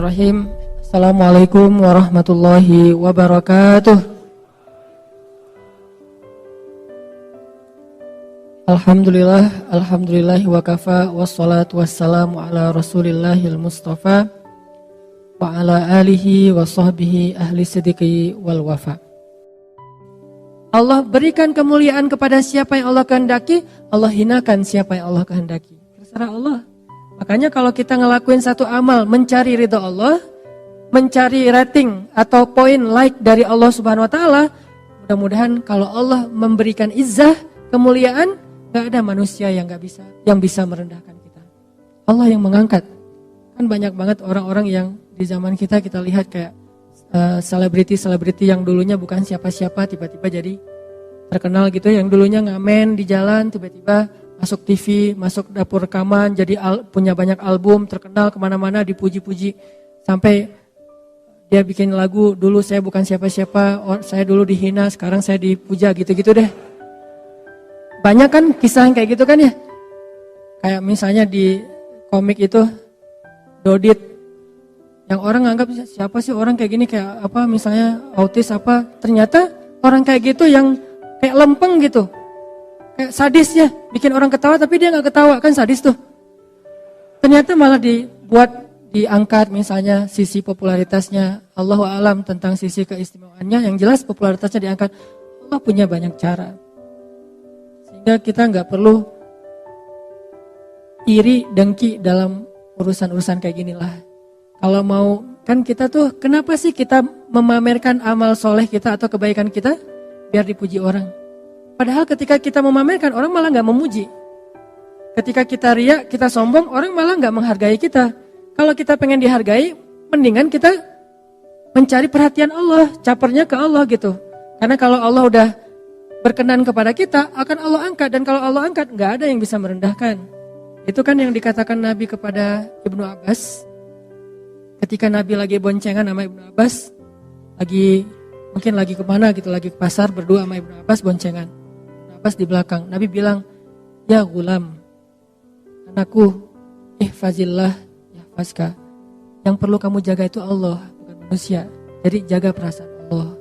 Bismillahirrahmanirrahim. Assalamualaikum warahmatullahi wabarakatuh. Alhamdulillah wa kafa wassalatu wassalamu ala rasulillahil mustafa wa ala alihi wa sahbihi ahli siddiqi wal wafa. Allah berikan kemuliaan kepada siapa yang Allah kehendaki, Allah hinakan siapa yang Allah kehendaki. Terserah Allah. Makanya kalau kita ngelakuin satu amal mencari ridha Allah, mencari rating atau poin like dari Allah Subhanahu wa taala, mudah-mudahan kalau Allah memberikan izzah, kemuliaan, gak ada manusia yang bisa merendahkan kita. Allah yang mengangkat. Kan banyak banget orang-orang yang di zaman kita lihat kayak selebriti-selebriti yang dulunya bukan siapa-siapa tiba-tiba jadi terkenal gitu, yang dulunya ngamen di jalan tiba-tiba masuk TV, masuk dapur rekaman, jadi punya banyak album, terkenal kemana-mana, dipuji-puji. Sampai dia bikin lagu, dulu saya bukan siapa-siapa, saya dulu dihina, sekarang saya dipuja, gitu-gitu deh. Banyak kan kisah yang kayak gitu kan ya. Kayak misalnya di komik itu, Dodit, yang orang nganggap siapa sih orang kayak gini, kayak apa misalnya autis apa, ternyata orang kayak gitu yang kayak lempeng gitu. Kayak sadis ya, bikin orang ketawa tapi dia gak ketawa, kan sadis tuh. Ternyata malah diangkat misalnya sisi popularitasnya, Allahu a'lam tentang sisi keistimewaannya, yang jelas popularitasnya diangkat. Allah punya banyak cara. Sehingga kita gak perlu iri, dengki dalam urusan-urusan kayak ginilah. Kalau mau, kan kita tuh, kenapa sih kita memamerkan amal soleh kita atau kebaikan kita? Biar dipuji orang. Padahal ketika kita memamerkan, orang malah gak memuji. Ketika kita riak, kita sombong, orang malah gak menghargai kita. Kalau kita pengen dihargai, mendingan kita mencari perhatian Allah, capernya ke Allah gitu. Karena kalau Allah udah berkenan kepada kita, akan Allah angkat. Dan kalau Allah angkat, gak ada yang bisa merendahkan. Itu kan yang dikatakan Nabi kepada Ibnu Abbas. Ketika Nabi lagi boncengan sama Ibnu Abbas, mungkin lagi kemana gitu, lagi ke pasar berdua sama Ibnu Abbas boncengan. Abbas di belakang, Nabi bilang, ya gulam, anakku, ihfazillah, yahfazka. Yang perlu kamu jaga itu Allah, bukan manusia. Jadi jaga perasaan Allah.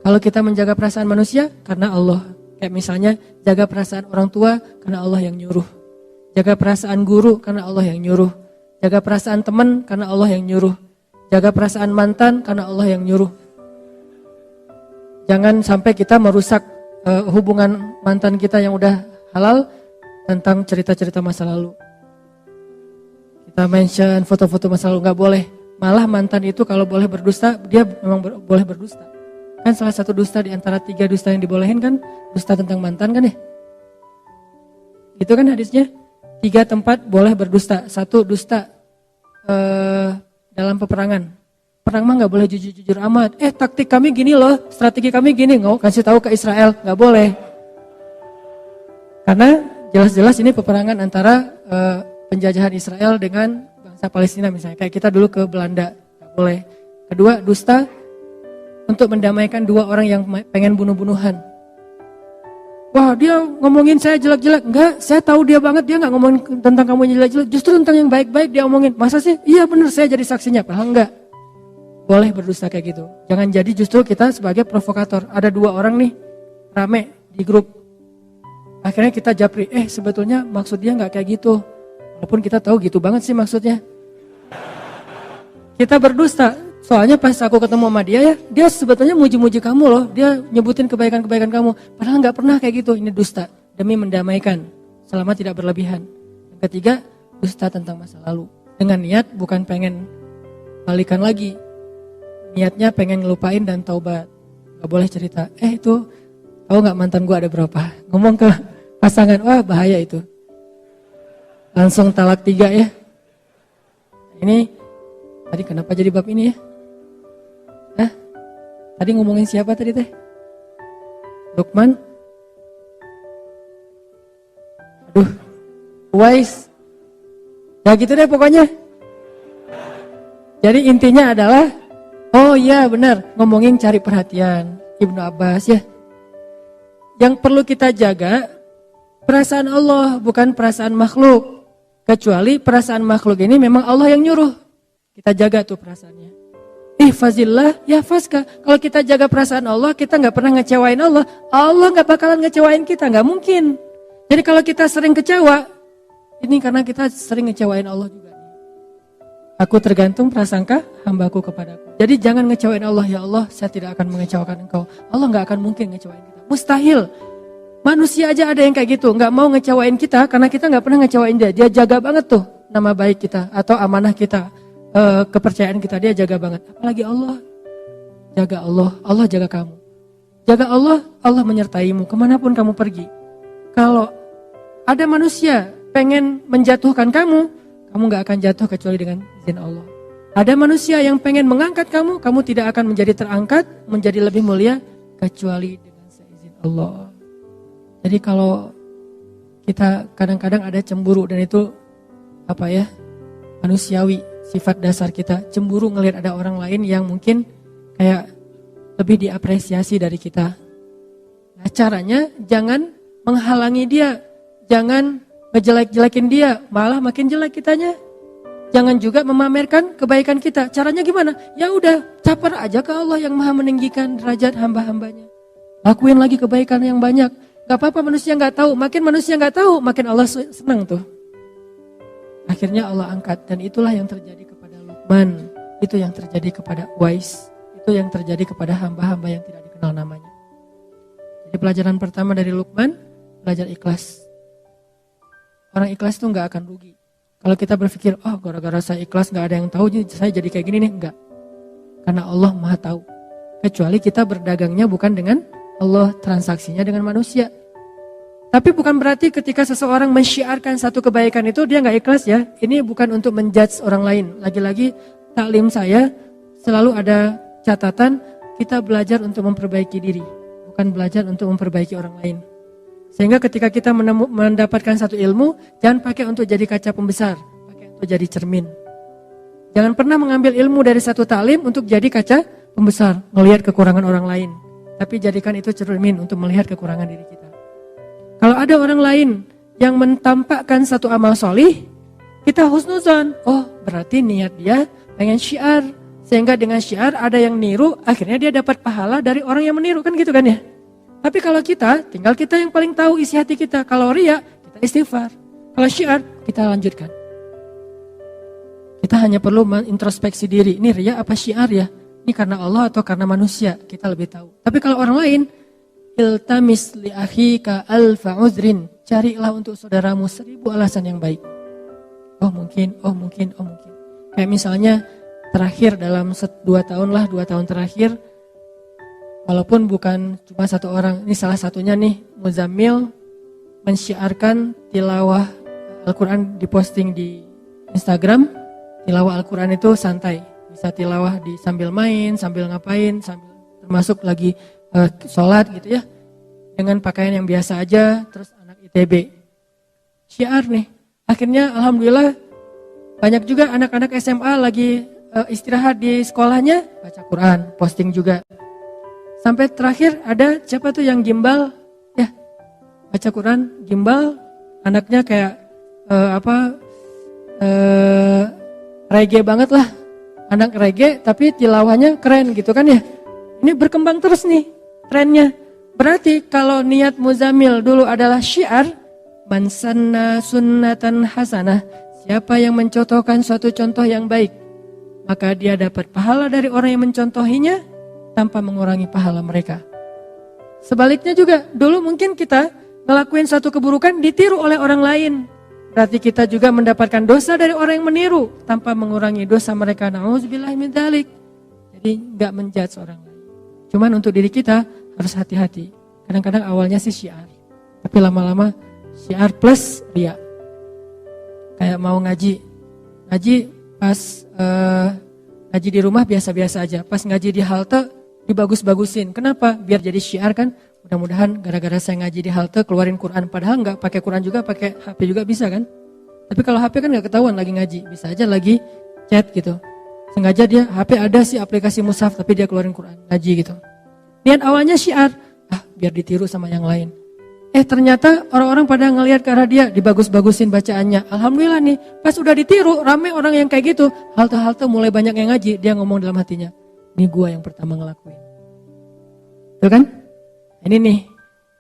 Kalau kita menjaga perasaan manusia, karena Allah. Kayak misalnya, jaga perasaan orang tua, karena Allah yang nyuruh. Jaga perasaan guru, karena Allah yang nyuruh. Jaga perasaan teman, karena Allah yang nyuruh. Jaga perasaan mantan, karena Allah yang nyuruh. Jangan sampai kita merusak hubungan mantan kita yang udah halal tentang cerita-cerita masa lalu. Kita mention foto-foto masa lalu, gak boleh. Malah mantan itu kalau boleh berdusta, dia memang boleh berdusta. Kan salah satu dusta di antara 3 dusta yang dibolehin kan, dusta tentang mantan kan ya. Itu kan hadisnya, 3 tempat boleh berdusta. 1 dusta dalam peperangan. Perang mah gak boleh jujur-jujur amat. Taktik kami gini loh, strategi kami gini. Nggak kasih tahu ke Israel, gak boleh. Karena jelas-jelas ini peperangan antara penjajahan Israel dengan bangsa Palestina misalnya. Kayak kita dulu ke Belanda, gak boleh. Kedua, dusta untuk mendamaikan 2 orang yang pengen bunuh-bunuhan. Wah, dia ngomongin saya jelek-jelek. Enggak, saya tahu dia banget, dia gak ngomongin tentang kamu jelek-jelek. Justru tentang yang baik-baik dia omongin. Masa sih? Iya benar, saya jadi saksinya. Padahal enggak. Boleh berdusta kayak gitu. Jangan jadi justru kita sebagai provokator. Ada 2 orang nih rame di grup. Akhirnya kita japri, sebetulnya maksud dia gak kayak gitu. Walaupun kita tahu gitu banget sih maksudnya. Kita berdusta. Soalnya pas aku ketemu sama dia ya, dia sebetulnya muji-muji kamu loh. Dia nyebutin kebaikan-kebaikan kamu. Padahal gak pernah kayak gitu. Ini dusta. Demi mendamaikan. Selama tidak berlebihan. Yang ketiga, dusta tentang masa lalu. Dengan niat bukan pengen balikan lagi. Niatnya pengen ngelupain dan taubat. Gak boleh cerita, itu tahu gak mantan gue ada berapa? Ngomong ke pasangan, wah bahaya itu. Langsung talak 3 ya. Ini, tadi kenapa jadi bab ini ya? Tadi ngomongin siapa tadi teh? Lukman? Aduh, Uwais. Ya gitu deh pokoknya. Jadi intinya adalah, oh iya benar, ngomongin cari perhatian Ibnu Abbas ya. Yang perlu kita jaga perasaan Allah, bukan perasaan makhluk. Kecuali perasaan makhluk ini memang Allah yang nyuruh. Kita jaga tuh perasaannya. Ihfazillah yahfazka. Kalau kita jaga perasaan Allah, kita nggak pernah ngecewain Allah. Allah nggak bakalan ngecewain kita, nggak mungkin. Jadi kalau kita sering kecewa, ini karena kita sering ngecewain Allah juga. Aku tergantung prasangka hambaku kepadaku. Jadi jangan ngecewain Allah, ya Allah, saya tidak akan mengecewakan engkau. Allah nggak akan mungkin ngecewain kita. Mustahil. Manusia aja ada yang kayak gitu, nggak mau ngecewain kita karena kita nggak pernah ngecewain dia. Dia jaga banget tuh nama baik kita atau amanah kita, kepercayaan kita, dia jaga banget. Apalagi Allah, jaga Allah, Allah jaga kamu. Jaga Allah, Allah menyertaimu kemanapun kamu pergi. Kalau ada manusia pengen menjatuhkan kamu, kamu gak akan jatuh kecuali dengan izin Allah. Ada manusia yang pengen mengangkat kamu, kamu tidak akan menjadi terangkat, menjadi lebih mulia, kecuali dengan seizin Allah. Jadi kalau kita kadang-kadang ada cemburu, dan itu manusiawi, sifat dasar kita. Cemburu ngelihat ada orang lain yang mungkin kayak lebih diapresiasi dari kita. Nah caranya jangan menghalangi dia, jangan ngejelek-jelekin dia, malah makin jelek kitanya. Jangan juga memamerkan kebaikan kita. Caranya gimana? Ya udah, caper aja ke Allah yang maha meninggikan derajat hamba-hambanya. Lakuin lagi kebaikan yang banyak. Gak apa-apa manusia gak tahu, makin manusia gak tahu, makin Allah senang tuh. Akhirnya Allah angkat, dan itulah yang terjadi kepada Luqman. Itu yang terjadi kepada Uwais. Itu yang terjadi kepada hamba-hamba yang tidak dikenal namanya. Jadi pelajaran pertama dari Luqman, belajar ikhlas. Orang ikhlas tuh gak akan rugi. Kalau kita berpikir, oh gara-gara saya ikhlas gak ada yang tahu, saya jadi kayak gini nih. Enggak. Karena Allah maha tahu. Kecuali kita berdagangnya bukan dengan Allah, transaksinya dengan manusia. Tapi bukan berarti ketika seseorang mensyiarkan satu kebaikan itu dia gak ikhlas ya. Ini bukan untuk menjudge orang lain. Lagi-lagi taklim saya selalu ada catatan, kita belajar untuk memperbaiki diri. Bukan belajar untuk memperbaiki orang lain. Sehingga ketika kita mendapatkan satu ilmu, jangan pakai untuk jadi kaca pembesar, pakai untuk jadi cermin. Jangan pernah mengambil ilmu dari satu taklim untuk jadi kaca pembesar, melihat kekurangan orang lain. Tapi jadikan itu cermin untuk melihat kekurangan diri kita. Kalau ada orang lain yang mentampakkan satu amal solih, kita husnuzon. Oh berarti niat dia pengen syiar. Sehingga dengan syiar ada yang niru, akhirnya dia dapat pahala dari orang yang meniru, kan gitu kan ya. Tapi kalau tinggal kita yang paling tahu isi hati kita. Kalau riya, kita istighfar. Kalau syiar, kita lanjutkan. Kita hanya perlu introspeksi diri. Ini riya apa syiar ya? Ini karena Allah atau karena manusia? Kita lebih tahu. Tapi kalau orang lain, iltamis li akhika alfa uzrin. Carilah untuk saudaramu 1000 alasan yang baik. Oh mungkin. Kayak misalnya terakhir dalam 2 tahun terakhir, walaupun bukan cuma satu orang, ini salah satunya nih, Muzammil mensyiarkan tilawah Al-Quran, diposting di Instagram. Tilawah Al-Quran itu santai, bisa tilawah sambil main, sambil ngapain, sambil termasuk lagi sholat gitu ya, dengan pakaian yang biasa aja. Terus anak ITB syiar nih, akhirnya alhamdulillah banyak juga anak-anak SMA lagi istirahat di sekolahnya, baca Quran, posting juga. Sampai terakhir ada siapa tuh yang gimbal ya, baca Quran gimbal, anaknya kayak reggae banget lah, anak reggae tapi tilawahnya keren gitu kan ya. Ini berkembang terus nih trennya. Berarti kalau niat Muzammil dulu adalah syiar, man sanna sunnatan hasanah, siapa yang mencontohkan suatu contoh yang baik, maka dia dapat pahala dari orang yang mencontohinya tanpa mengurangi pahala mereka. Sebaliknya juga, dulu mungkin kita ngelakuin satu keburukan ditiru oleh orang lain. Berarti kita juga mendapatkan dosa dari orang yang meniru tanpa mengurangi dosa mereka. Na'udzubillahi min dzalik. Jadi gak menjudge orang lain. Cuman untuk diri kita harus hati-hati. Kadang-kadang awalnya sih syiar, tapi lama-lama syiar plus riya. Kayak mau ngaji pas ngaji di rumah biasa-biasa aja. Pas ngaji di halte dibagus-bagusin. Kenapa? Biar jadi syiar kan. Mudah-mudahan gara-gara saya ngaji di halte keluarin Quran. Padahal nggak pakai Quran juga, pakai HP juga bisa kan. Tapi kalau HP kan nggak ketahuan lagi ngaji. Bisa aja lagi chat gitu. Sengaja dia HP ada sih aplikasi mushaf, tapi dia keluarin Quran ngaji gitu. Niat awalnya syiar, biar ditiru sama yang lain. Ternyata orang-orang pada ngelihat ke arah dia, dibagus-bagusin bacaannya. Alhamdulillah nih, pas udah ditiru, rame orang yang kayak gitu. Halte-halte mulai banyak yang ngaji, dia ngomong dalam hatinya, ini gua yang pertama ngelakuin. Tuh kan? Ini nih,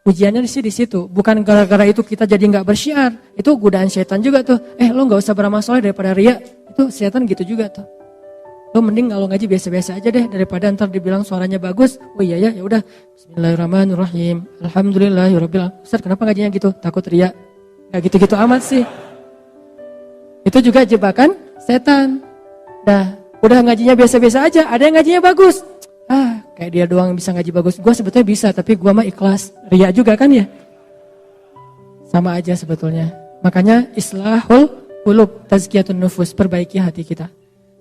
ujiannya di situ. Bukan gara-gara itu kita jadi nggak bersyiar. Itu godaan setan juga tuh. Lo nggak usah beramal soleh daripada riya. Itu setan gitu juga tuh. Lo mending kalau ngaji biasa-biasa aja deh daripada ntar dibilang suaranya bagus. Oh iya ya udah. Bismillahirrahmanirrahim. Alhamdulillahirabbil alamin. Ustaz, kenapa ngajinya gitu? Takut riya. Gak gitu-gitu amat sih. Itu juga jebakan setan. Dah, udah ngajinya biasa-biasa aja. Ada yang ngajinya bagus. Kayak dia doang yang bisa ngaji bagus. Gua sebetulnya bisa, tapi gua mah ikhlas. Riya juga kan ya? Sama aja sebetulnya. Makanya islahul qulub, tazkiyatun nufus, perbaiki hati kita.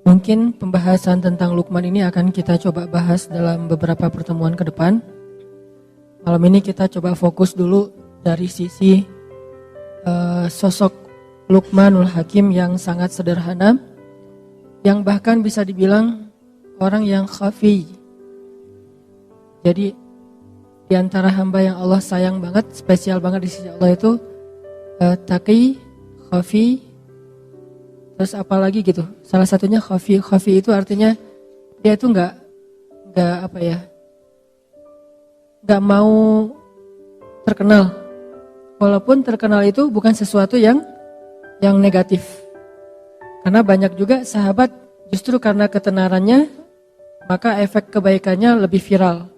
Mungkin pembahasan tentang Luqman ini akan kita coba bahas dalam beberapa pertemuan ke depan. Malam ini kita coba fokus dulu dari sisi sosok Luqmanul Hakim yang sangat sederhana, yang bahkan bisa dibilang orang yang khafi. Jadi di antara hamba yang Allah sayang banget, spesial banget di sisi Allah itu taqi, khafi. Terus apa lagi gitu? Salah satunya khafi. Khafi itu artinya dia itu nggak mau terkenal. Walaupun terkenal itu bukan sesuatu yang negatif. Karena banyak juga sahabat justru karena ketenarannya maka efek kebaikannya lebih viral.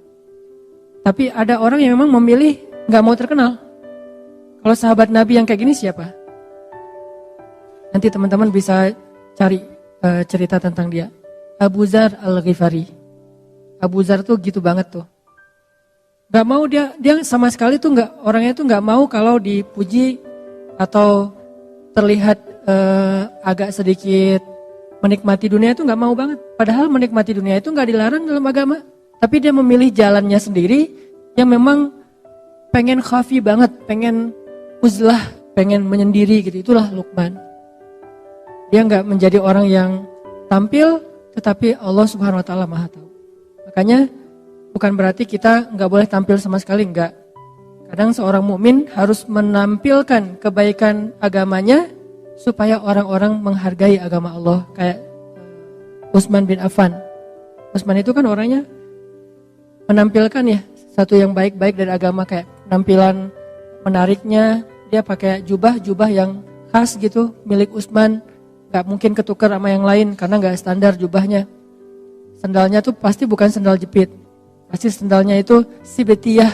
Tapi ada orang yang memang memilih nggak mau terkenal. Kalau sahabat Nabi yang kayak gini siapa? Nanti teman-teman bisa cari cerita tentang dia. Abu Dzar Al-Ghifari. Abu Dzar tuh gitu banget tuh. Gak mau dia sama sekali tuh orangnya tuh gak mau kalau dipuji atau terlihat agak sedikit menikmati dunia itu gak mau banget. Padahal menikmati dunia itu gak dilarang dalam agama. Tapi dia memilih jalannya sendiri yang memang pengen khafi banget, pengen uzlah, pengen menyendiri gitu. Itulah Luqman. Dia nggak menjadi orang yang tampil, tetapi Allah Subhanahu Wa Taala Maha tahu. Makanya bukan berarti kita nggak boleh tampil sama sekali, nggak. Kadang seorang mukmin harus menampilkan kebaikan agamanya supaya orang-orang menghargai agama Allah. Kayak Utsman bin Affan. Utsman itu kan orangnya menampilkan ya satu yang baik-baik dari agama, kayak penampilan menariknya. Dia pakai jubah yang khas gitu milik Utsman. Gak mungkin ketukar sama yang lain karena gak standar jubahnya. Sendalnya tuh pasti bukan sendal jepit. Pasti sendalnya itu sibetiyah,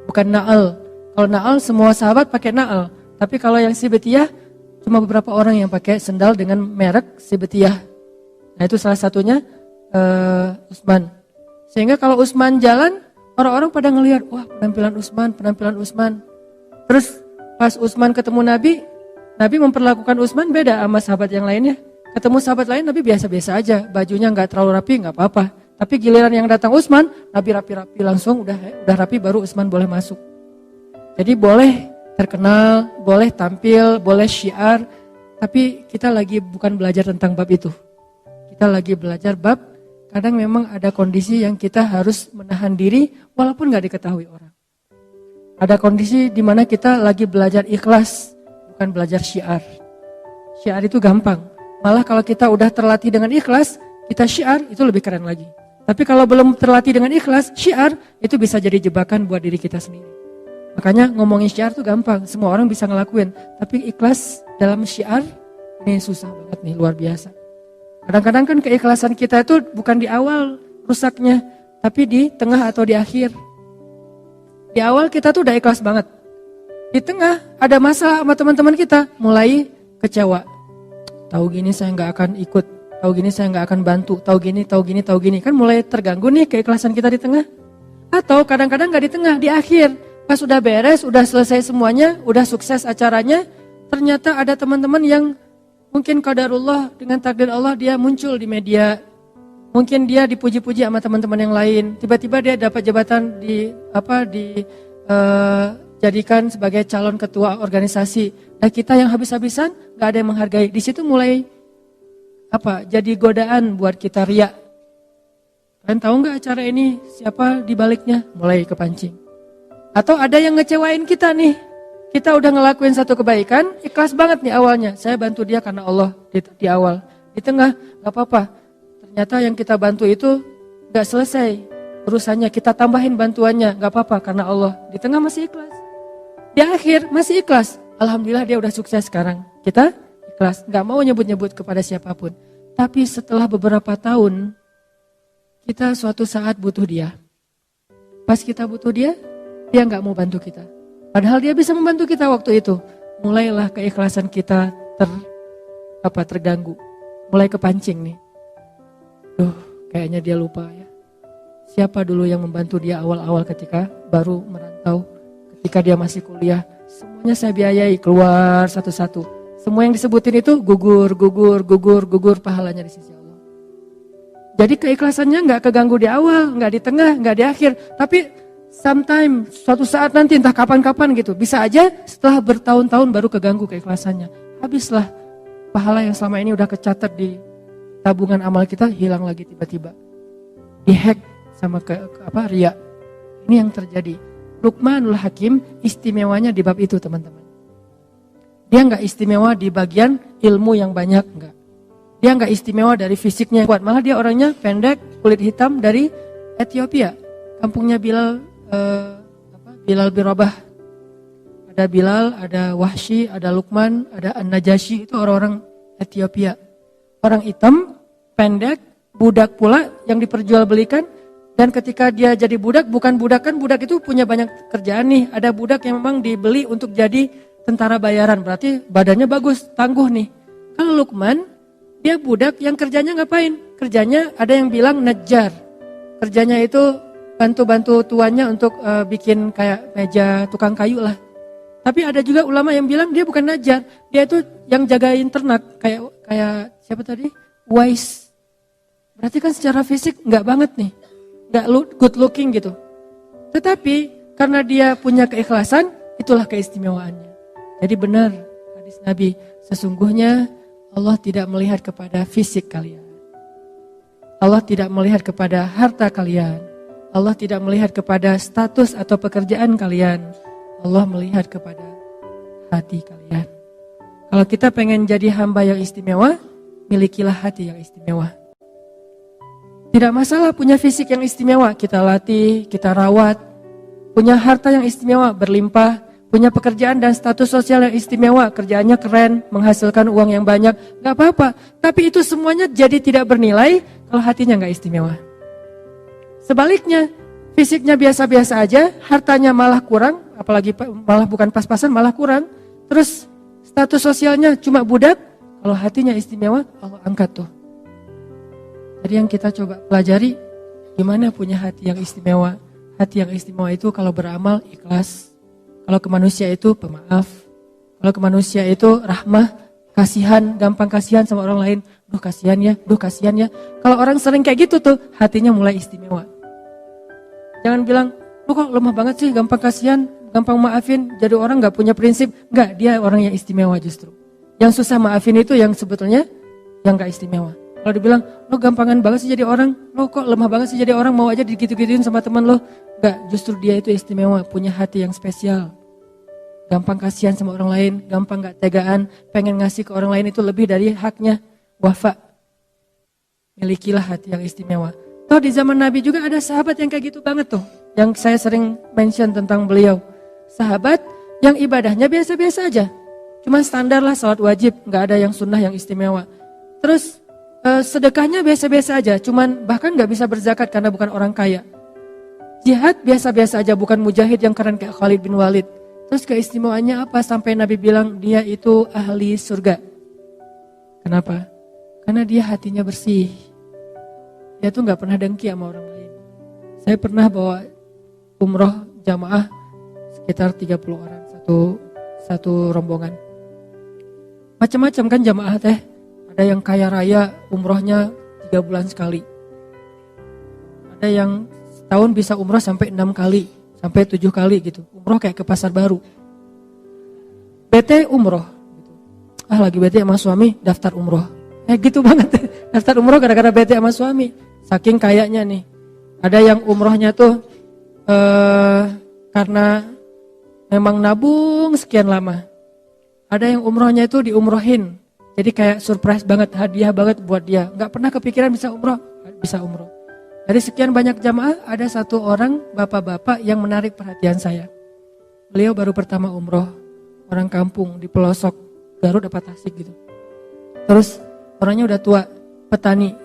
bukan na'al. Kalau na'al semua sahabat pakai na'al. Tapi kalau yang sibetiyah cuma beberapa orang yang pakai sendal dengan merek sibetiyah. Nah itu salah satunya Utsman. Sehingga kalau Utsman jalan, orang-orang pada ngelihat, wah penampilan Utsman. Terus pas Utsman ketemu Nabi memperlakukan Utsman beda sama sahabat yang lainnya. Ketemu sahabat lain Nabi biasa-biasa aja, bajunya nggak terlalu rapi, nggak apa-apa. Tapi giliran yang datang Utsman, Nabi rapi-rapi langsung, udah rapi baru Utsman boleh masuk. Jadi boleh terkenal, boleh tampil, boleh syiar, tapi kita lagi bukan belajar tentang bab itu. Kita lagi belajar bab, kadang memang ada kondisi yang kita harus menahan diri walaupun nggak diketahui orang. Ada kondisi di mana kita lagi belajar ikhlas, bukan belajar syiar. Syiar itu gampang. Malah kalau kita udah terlatih dengan ikhlas, kita syiar itu lebih keren lagi. Tapi kalau belum terlatih dengan ikhlas, syiar itu bisa jadi jebakan buat diri kita sendiri. Makanya ngomongin syiar itu gampang, semua orang bisa ngelakuin. Tapi ikhlas dalam syiar ini susah banget nih, luar biasa. Kadang-kadang kan keikhlasan kita itu bukan di awal rusaknya, tapi di tengah atau di akhir. Di awal kita tuh udah ikhlas banget. Di tengah ada masalah sama teman-teman kita, mulai kecewa. Tahu gini saya nggak akan ikut, tahu gini saya nggak akan bantu, tahu gini, kan mulai terganggu nih keikhlasan kita di tengah. Atau kadang-kadang nggak di tengah, di akhir. Pas udah beres, udah selesai semuanya, udah sukses acaranya, ternyata ada teman-teman yang mungkin qadarullah dengan takdir Allah dia muncul di media. Mungkin dia dipuji-puji sama teman-teman yang lain. Tiba-tiba dia dapat jabatan jadikan sebagai calon ketua organisasi. Nah kita yang habis-habisan gak ada yang menghargai. Di situ mulai jadi godaan buat kita riya. Kalian tahu gak acara ini siapa di baliknya? Mulai kepancing. Atau ada yang ngecewain kita nih. kita udah ngelakuin satu kebaikan, ikhlas banget nih awalnya. Saya bantu dia karena Allah di awal. Di tengah, gak apa-apa. Ternyata yang kita bantu itu gak selesai urusannya. Kita tambahin bantuannya, gak apa-apa karena Allah. Di tengah masih ikhlas. Di akhir masih ikhlas. Alhamdulillah dia udah sukses sekarang. Kita ikhlas, gak mau nyebut-nyebut kepada siapapun. Tapi setelah beberapa tahun, kita suatu saat butuh dia. Pas kita butuh dia gak mau bantu kita. Padahal dia bisa membantu kita waktu itu. Mulailah keikhlasan kita terganggu. Mulai kepancing nih. Kayaknya dia lupa ya. Siapa dulu yang membantu dia awal-awal ketika baru merantau. Ketika dia masih kuliah. Semuanya saya biayai keluar satu-satu. Semua yang disebutin itu gugur pahalanya di sisi Allah. Jadi keikhlasannya gak keganggu di awal, gak di tengah, gak di akhir. Tapi sometime, suatu saat nanti entah kapan-kapan gitu. Bisa aja setelah bertahun-tahun baru keganggu keikhlasannya. Habislah pahala yang selama ini udah kecatat di tabungan amal kita, hilang lagi tiba-tiba. Dihack sama riya. Ini yang terjadi. Luqmanul Hakim istimewanya di bab itu teman-teman. Dia gak istimewa di bagian ilmu yang banyak, enggak. Dia gak istimewa dari fisiknya yang kuat. Malah dia orangnya pendek, kulit hitam dari Ethiopia. Kampungnya Bilal bin Rabah. Ada Bilal, ada Wahsy, ada Luqman, ada An-Najasyi, itu orang-orang Ethiopia. Orang hitam, pendek, budak pula yang diperjualbelikan. Dan ketika dia jadi budak, bukan budak, kan budak itu punya banyak kerjaan nih. Ada budak yang memang dibeli untuk jadi tentara bayaran, berarti badannya bagus, tangguh nih. Kalau Luqman, dia budak yang kerjanya ngapain? Kerjanya ada yang bilang najjar. Kerjanya itu bantu-bantu tuannya untuk bikin kayak meja tukang kayu lah. Tapi ada juga ulama yang bilang dia bukan najjar, dia itu yang jagain ternak kayak siapa tadi? Wise. Berarti kan secara fisik nggak banget nih, nggak good looking gitu. Tetapi karena dia punya keikhlasan, itulah keistimewaannya. Jadi benar hadis Nabi, sesungguhnya Allah tidak melihat kepada fisik kalian. Allah tidak melihat kepada harta kalian. Allah tidak melihat kepada status atau pekerjaan kalian. Allah melihat kepada hati kalian. Kalau kita pengen jadi hamba yang istimewa, milikilah hati yang istimewa. Tidak masalah punya fisik yang istimewa, kita latih, kita rawat. Punya harta yang istimewa, berlimpah. Punya pekerjaan dan status sosial yang istimewa, kerjaannya keren, menghasilkan uang yang banyak, gak apa-apa. Tapi itu semuanya jadi tidak bernilai kalau hatinya gak istimewa. Sebaliknya, fisiknya biasa-biasa aja, hartanya malah kurang, apalagi malah bukan pas-pasan, malah kurang. Terus status sosialnya cuma budak, kalau hatinya istimewa, Allah angkat tuh. Jadi yang kita coba pelajari, gimana punya hati yang istimewa. Hati yang istimewa itu kalau beramal ikhlas. Kalau ke manusia itu pemaaf. Kalau ke manusia itu rahmah, kasihan, gampang kasihan sama orang lain. Duh kasihan ya. Kalau orang sering kayak gitu tuh, hatinya mulai istimewa. Jangan bilang, lu kok lemah banget sih, gampang kasihan, gampang maafin, jadi orang gak punya prinsip. Enggak, dia orang yang istimewa justru. Yang susah maafin itu yang sebetulnya yang gak istimewa. Kalau dibilang, lo gampangan banget sih jadi orang, lo kok lemah banget sih jadi orang, mau aja digitu-gituin sama teman lo. Enggak, justru dia itu istimewa, punya hati yang spesial. Gampang kasihan sama orang lain, gampang gak tegaan, pengen ngasih ke orang lain itu lebih dari haknya. Wafa, milikilah hati yang istimewa. Toh di zaman Nabi juga ada sahabat yang kayak gitu banget tuh. Yang saya sering mention tentang beliau. Sahabat yang ibadahnya biasa-biasa aja. Cuma standar lah salat wajib, gak ada yang sunnah yang istimewa. Terus sedekahnya biasa-biasa aja. Cuman bahkan gak bisa berzakat karena bukan orang kaya. Jihad biasa-biasa aja, bukan mujahid yang keren kayak Khalid bin Walid. Terus keistimewaannya apa? Sampai Nabi bilang dia itu ahli surga. Kenapa? Karena dia hatinya bersih. Dia tuh gak pernah dengki sama orang lain. Saya pernah bawa umroh jamaah sekitar 30 orang satu rombongan. Macam-macam kan jamaah teh. Ada yang kaya raya umrohnya 3 bulan sekali. Ada yang setahun bisa umroh sampai 6 kali, sampai 7 kali gitu. Umroh kayak ke pasar baru. Bete umroh. Lagi bete sama suami, daftar umroh. Gitu banget. Daftar umroh gara-gara bete sama suami. Saking kayaknya nih. Ada yang umrohnya tuh karena memang nabung sekian lama. Ada yang umrohnya itu diumrohin. Jadi kayak surprise banget, hadiah banget buat dia. Gak pernah kepikiran bisa umroh. Dari sekian banyak jamaah, ada satu orang bapak-bapak yang menarik perhatian saya. Beliau baru pertama umroh, orang kampung di pelosok Garut apa Tasik gitu. Terus orangnya udah tua, petani.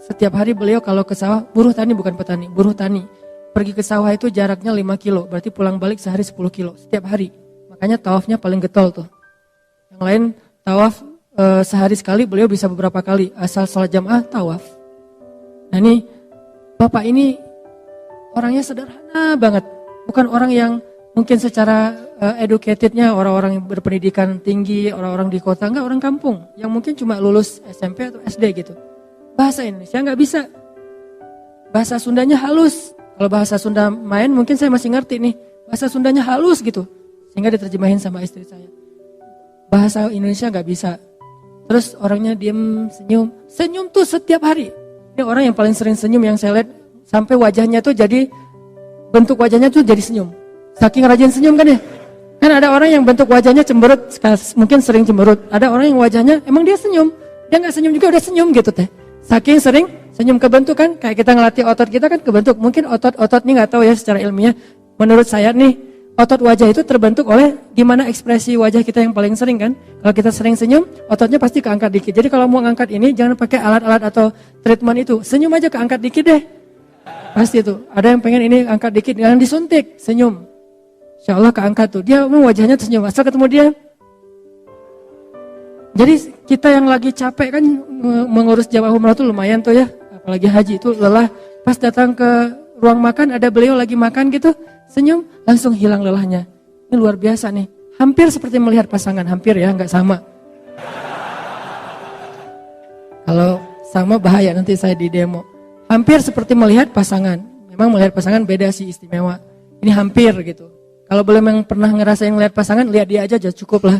Setiap hari beliau kalau ke sawah, buruh tani bukan petani, buruh tani. Pergi ke sawah itu jaraknya 5 kilo, berarti pulang balik sehari 10 kilo setiap hari. Makanya tawafnya paling getol tuh. Yang lain tawaf sehari sekali, beliau bisa beberapa kali. Asal salat jamaah tawaf. Nah ini, bapak ini orangnya sederhana banget. Bukan orang yang mungkin secara educatednya orang-orang yang berpendidikan tinggi, orang-orang di kota, enggak, orang kampung. Yang mungkin cuma lulus SMP atau SD gitu. Bahasa Indonesia nggak bisa. Bahasa Sundanya halus. Kalau bahasa Sunda main mungkin saya masih ngerti nih. Bahasa Sundanya halus gitu. Sehingga diterjemahin sama istri saya. Bahasa Indonesia nggak bisa. Terus orangnya diem, senyum. Senyum tuh setiap hari. Ini orang yang paling sering senyum yang saya lihat. Sampai wajahnya tuh jadi, bentuk wajahnya tuh jadi senyum. Saking rajin senyum kan ya. Kan ada orang yang bentuk wajahnya cemberut, mungkin sering cemberut. Ada orang yang wajahnya emang dia senyum. Dia nggak senyum juga udah senyum gitu teh. Saking sering senyum kebentuk kan, kayak kita ngelatih otot kita kan kebentuk. Mungkin otot-otot ini nggak tahu ya secara ilmiah. Menurut saya nih, otot wajah itu terbentuk oleh gimana ekspresi wajah kita yang paling sering kan. Kalau kita sering senyum, ototnya pasti keangkat dikit. Jadi kalau mau ngangkat ini, jangan pakai alat-alat atau treatment itu. Senyum aja keangkat dikit deh. Pasti itu. Ada yang pengen ini angkat dikit, jangan disuntik, senyum. Insya Allah keangkat tuh. Dia mau wajahnya senyum, asal ketemu dia. Jadi kita yang lagi capek kan mengurus jamaah umrah tuh lumayan tuh ya. Apalagi haji itu lelah. Pas datang ke ruang makan ada beliau lagi makan gitu. Senyum langsung hilang lelahnya. Ini luar biasa nih. Hampir seperti melihat pasangan. Hampir ya, nggak sama. Kalau sama bahaya nanti saya di demo. Hampir seperti melihat pasangan. Memang melihat pasangan beda sih, istimewa. Ini hampir gitu. Kalau belum yang pernah ngerasain melihat pasangan, lihat dia aja cukup lah.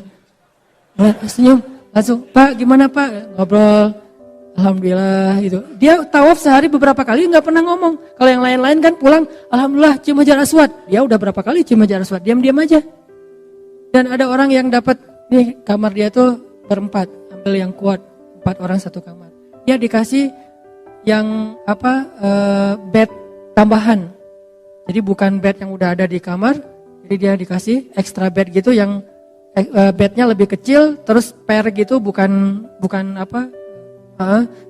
Senyum. Langsung, Pak gimana Pak? Ngobrol, Alhamdulillah gitu. Dia tawaf sehari beberapa kali nggak pernah ngomong. Kalau yang lain-lain kan pulang, Alhamdulillah cium hajar aswad. Dia udah berapa kali cium hajar aswad, diam-diam aja. Dan ada orang yang dapat, nih kamar dia tuh berempat, ambil yang kuat, 4 orang satu kamar. Dia dikasih yang bed tambahan. Jadi bukan bed yang udah ada di kamar, jadi dia dikasih extra bed gitu yang bednya lebih kecil, terus pair gitu, bukan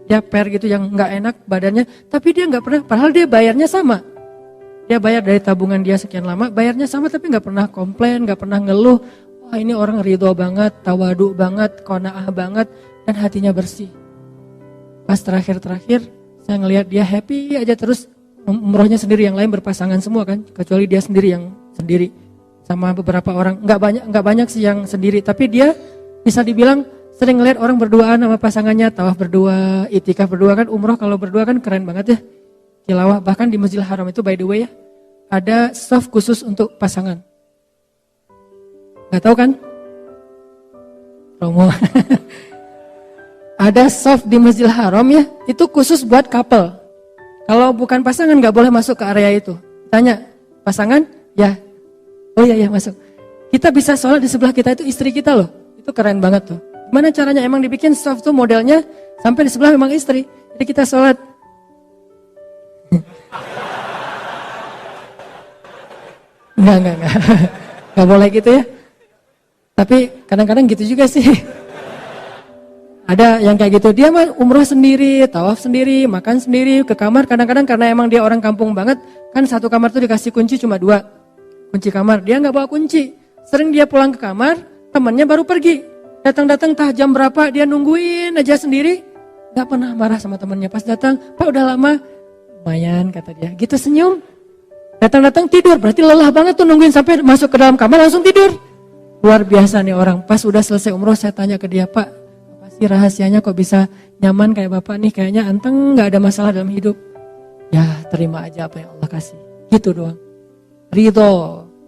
dia pair gitu yang nggak enak badannya, tapi dia nggak pernah, padahal dia bayarnya sama, dia bayar dari tabungan dia sekian lama, bayarnya sama tapi nggak pernah komplain, nggak pernah ngeluh. Wah ini orang ridho banget, tawadu banget, qanaah banget, dan hatinya bersih. Pas terakhir saya ngelihat dia happy aja terus, umrohnya sendiri, yang lain berpasangan semua kan, kecuali dia sendiri yang sendiri. Sama beberapa orang, nggak banyak sih yang sendiri, tapi dia bisa dibilang sering ngeliat orang berduaan sama pasangannya, tawaf berdua, itikaf berdua kan, umroh kalau berdua kan keren banget ya, tilawah. Bahkan di Masjidil Haram itu by the way ya, ada shaf khusus untuk pasangan. Nggak tahu kan? Promo. Ada shaf di Masjidil Haram ya, itu khusus buat couple. Kalau bukan pasangan nggak boleh masuk ke area itu. Tanya, pasangan? Ya. Oh iya masuk. Kita bisa sholat di sebelah kita itu istri kita loh. Itu keren banget tuh. Gimana caranya? Emang dibikin staff tuh modelnya sampai di sebelah memang istri. Jadi kita sholat. Enggak. Enggak boleh gitu ya. Tapi kadang-kadang gitu juga sih. Ada yang kayak gitu. Dia mah umrah sendiri, tawaf sendiri, makan sendiri, ke kamar. Kadang-kadang karena emang dia orang kampung banget, kan satu kamar tuh dikasih kunci cuma 2. Kunci kamar, dia nggak bawa kunci. Sering dia pulang ke kamar, temannya baru pergi. Datang-datang tah jam berapa, dia nungguin aja sendiri. Nggak pernah marah sama temannya. Pas datang, Pak udah lama. Lumayan kata dia, gitu senyum. Datang-datang tidur, berarti lelah banget tuh nungguin sampai masuk ke dalam kamar langsung tidur. Luar biasa nih orang. Pas udah selesai umroh saya tanya ke dia, Pak, apa sih rahasianya kok bisa nyaman kayak Bapak nih? Kayaknya anteng nggak ada masalah dalam hidup. Ya terima aja apa yang Allah kasih. Gitu doang. Ridho,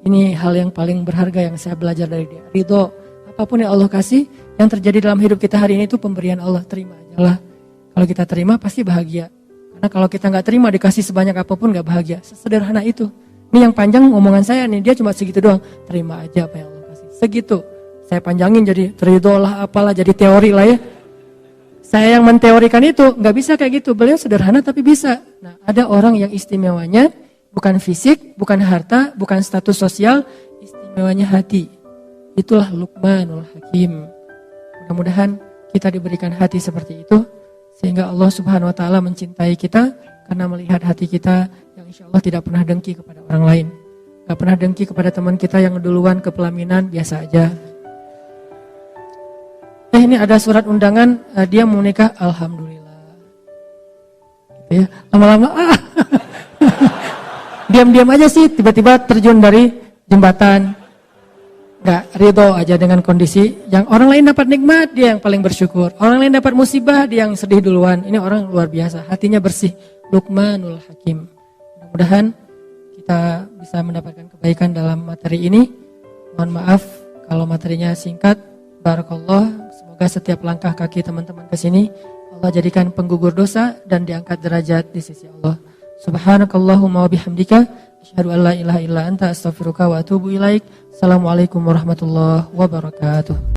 ini hal yang paling berharga yang saya belajar dari dia. Ridho, apapun yang Allah kasih, yang terjadi dalam hidup kita hari ini itu pemberian Allah, terima aja lah. Kalau kita terima pasti bahagia. Karena kalau kita nggak terima dikasih sebanyak apapun nggak bahagia. Sesederhana itu. Ini yang panjang omongan saya nih, dia cuma segitu doang. Terima aja apa yang Allah kasih. Segitu. Saya panjangin jadi teridolah apalah, jadi teori lah ya. Saya yang menteorikan itu, nggak bisa kayak gitu. Beliau sederhana tapi bisa. Nah, ada orang yang istimewanya bukan fisik, bukan harta, bukan status sosial, istimewanya hati. Itulah Luqmanul Hakim. Mudah-mudahan kita diberikan hati seperti itu, sehingga Allah Subhanahu wa Ta'ala mencintai kita karena melihat hati kita yang insya Allah tidak pernah dengki kepada orang lain. Gak pernah dengki kepada teman kita yang duluan ke pelaminan, biasa aja. Ini ada surat undangan, dia mau nikah, alhamdulillah. Gitu ya. Lama-lama, diam-diam aja sih, tiba-tiba terjun dari jembatan. Gak ridho aja dengan kondisi yang orang lain dapat nikmat, dia yang paling bersyukur. Orang lain dapat musibah, dia yang sedih duluan. Ini orang luar biasa, hatinya bersih. Luqmanul Hakim. Mudah-mudahan kita bisa mendapatkan kebaikan dalam materi ini. Mohon maaf kalau materinya singkat. Barakallah. Semoga setiap langkah kaki teman-teman ke sini Allah jadikan penggugur dosa dan diangkat derajat di sisi Allah. Subhanakallahumma wa bihamdika asyhadu an la ilaha illa anta astaghfiruka wa atubu ilaik. Assalamualaikum warahmatullahi wabarakatuh.